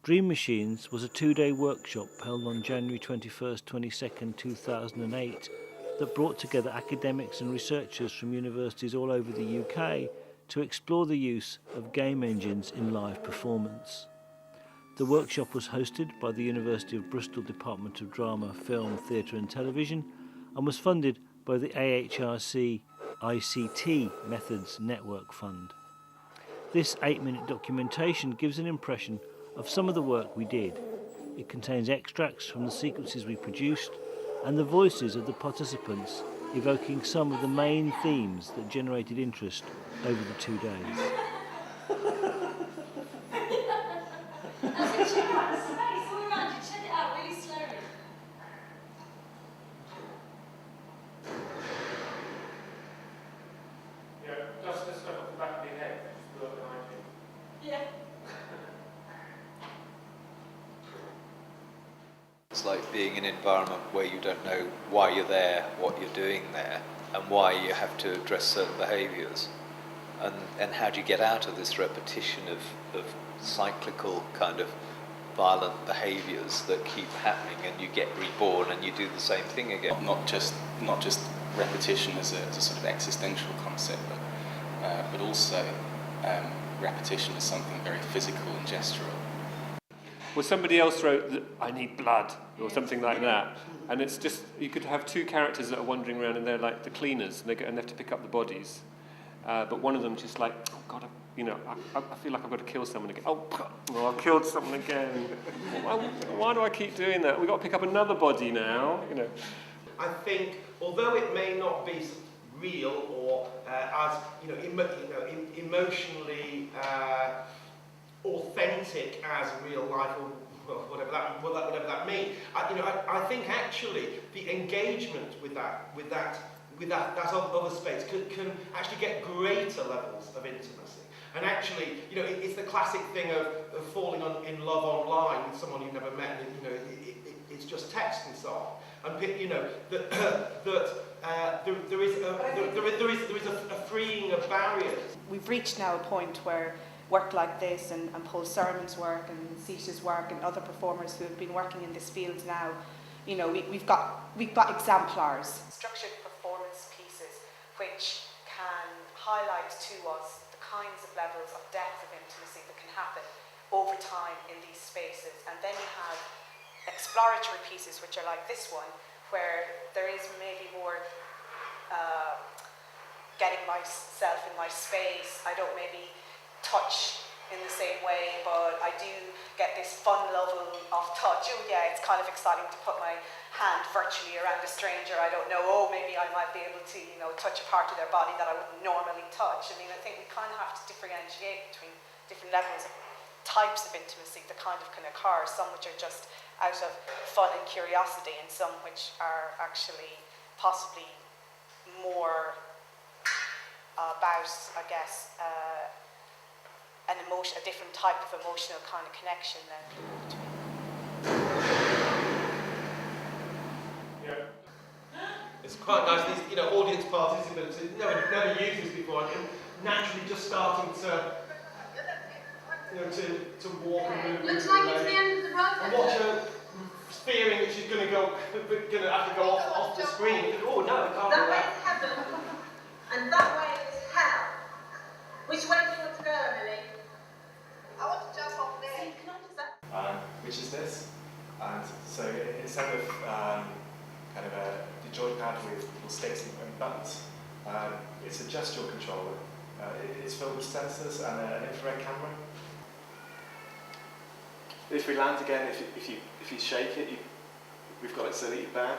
Dream Machines was a two-day workshop held on January 21st, 22nd, 2008 that brought together academics and researchers from universities all over the UK to explore the use of game engines in live performance. The workshop was hosted by the University of Bristol Department of Drama, Film, Theatre and Television and was funded by the AHRC ICT Methods Network Fund. This 8-minute documentation gives an impression of some of the work we did. It contains extracts from the sequences we produced and the voices of the participants, evoking some of the main themes that generated interest over the 2 days. It's like being in an environment where you don't know why you're there, what you're doing there, and why you have to address certain behaviours. And how do you get out of this repetition of cyclical kind of violent behaviours that keep happening, and you get reborn and you do the same thing again? Not just repetition as a sort of existential concept, but also repetition as something very physical and gestural. Well, somebody else wrote that I need blood or something like that, and it's just, you could have two characters that are wandering around and they're like the cleaners and they have to pick up the bodies, but one of them just like, oh God, I feel like I've got to kill someone again. Oh, I've killed someone again. Why do I keep doing that? We've got to pick up another body now. I think, although it may not be real or as emotionally authentic as real life, or whatever that means, I think actually the engagement with that other space can actually get greater levels of intimacy. And actually, it's the classic thing of falling in love online with someone you've never met. It's just text and so on. And there is a freeing of barriers. We've reached now a point where work like this and Paul Sermon's work and Sita's work and other performers who have been working in this field now, we've got exemplars. Structured performance pieces which can highlight to us the kinds of levels of depth of intimacy that can happen over time in these spaces. And then you have exploratory pieces which are like this one, where there is maybe more getting myself in my space. I don't maybe touch in the same way, but I do get this fun level of touch. Oh yeah, it's kind of exciting to put my hand virtually around a stranger. I don't know, maybe I might be able to, touch a part of their body that I wouldn't normally touch. I think we kind of have to differentiate between different levels of types of intimacy that kind of can occur, some which are just out of fun and curiosity, and some which are actually possibly more about, I guess, a different type of emotional kind of connection then. It's quite nice, these audience participants who never used this before, and naturally just starting to walk and move. Looks like it's the end of the road. And watch her fearing that she's going to have to go off the screen. Oh no, it can't That be way that. is heaven, and that way is hell. Which way do you want to go, Emily? I want to jump off there. Which is this, and so instead of kind of a joypad with little sticks and buttons, it's a gestural controller. It's filled with sensors and an infrared camera. If we land again, if you shake it, we've got it so that you bow.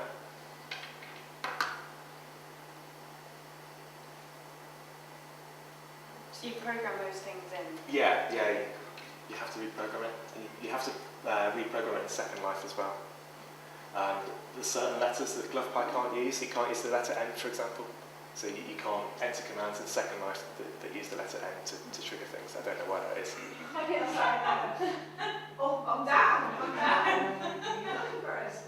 So you program those things in? Yeah. You have to reprogram it. You have to reprogram it in Second Life as well. There's certain letters that GlovePie can't use. He can't use the letter N, for example. So you can't enter commands in Second Life that use the letter N to trigger things. I don't know why that is. I'm down. You're looking for us.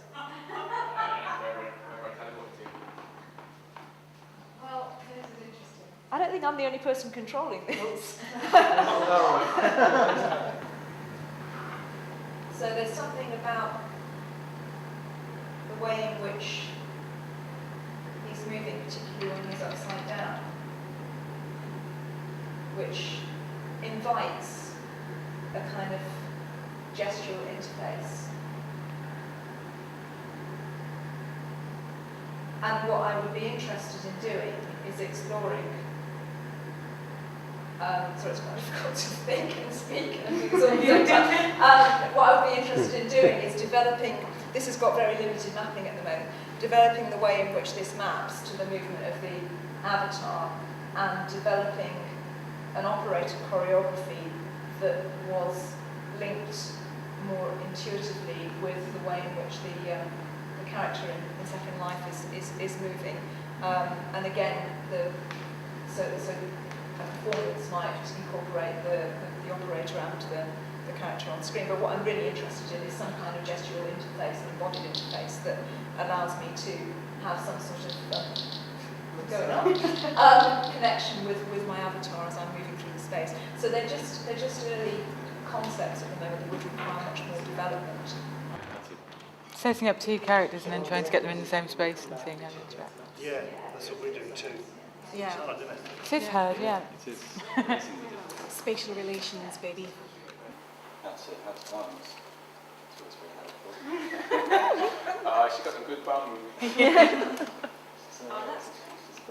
Well, this is interesting. I don't think I'm the only person controlling this. So there's something about the way in which he's moving, particularly when he's upside down, which invites a kind of gestural interface. And what I would be interested in doing is exploring. So it's quite difficult to think and speak and things all the same time. What I would be interested in doing is developing, this has got very limited mapping at the moment, developing the way in which this maps to the movement of the avatar and developing an operator choreography that was linked more intuitively with the way in which the character in Second Life is moving. And again, so a performance might incorporate the operator and the character on screen. But what I'm really interested in is some kind of gestural interface, an embodied interface that allows me to have some sort of going on connection with my avatar as I'm moving through the space. So they're just early concepts at the moment that would require much more development. Setting up two characters and then trying to get them in the same space and seeing how they interact. Yeah, that's what we're doing too. Yeah. It's hard, isn't it? It is hard, yeah. It is. Spatial relations, baby. That's it, that's buns. It's always very helpful. She got a good bum. She's a bit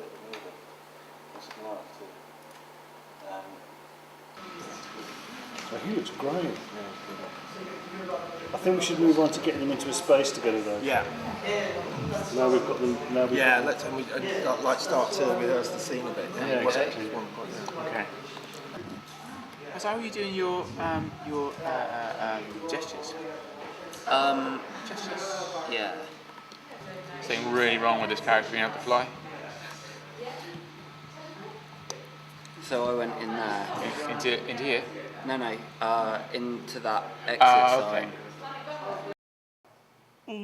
of a mover. What's it like too? He looks great. I think we should move on to getting them into a space together, though. Yeah. Now we've got them. Now we've Yeah, got them. let's like start to rehearse the scene a bit. Yeah, exactly. Okay. So how are you doing your gestures? Gestures. Yeah. Something really wrong with this character being able to fly? So I went in there. Into here? No, into that exit Okay. sign.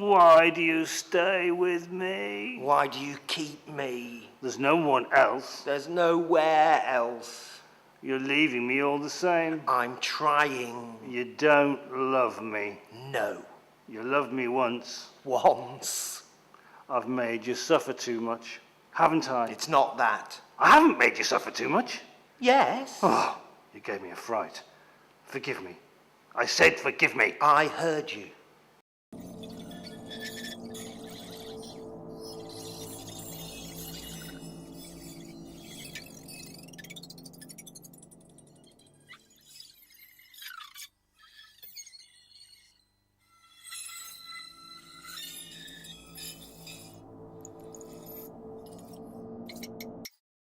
Why do you stay with me? Why do you keep me? There's no one else. There's nowhere else. You're leaving me all the same. I'm trying. You don't love me. No. You loved me once. Once. I've made you suffer too much, haven't I? It's not that. I haven't made you suffer too much. Yes. Oh, you gave me a fright. Forgive me. I said forgive me. I heard you.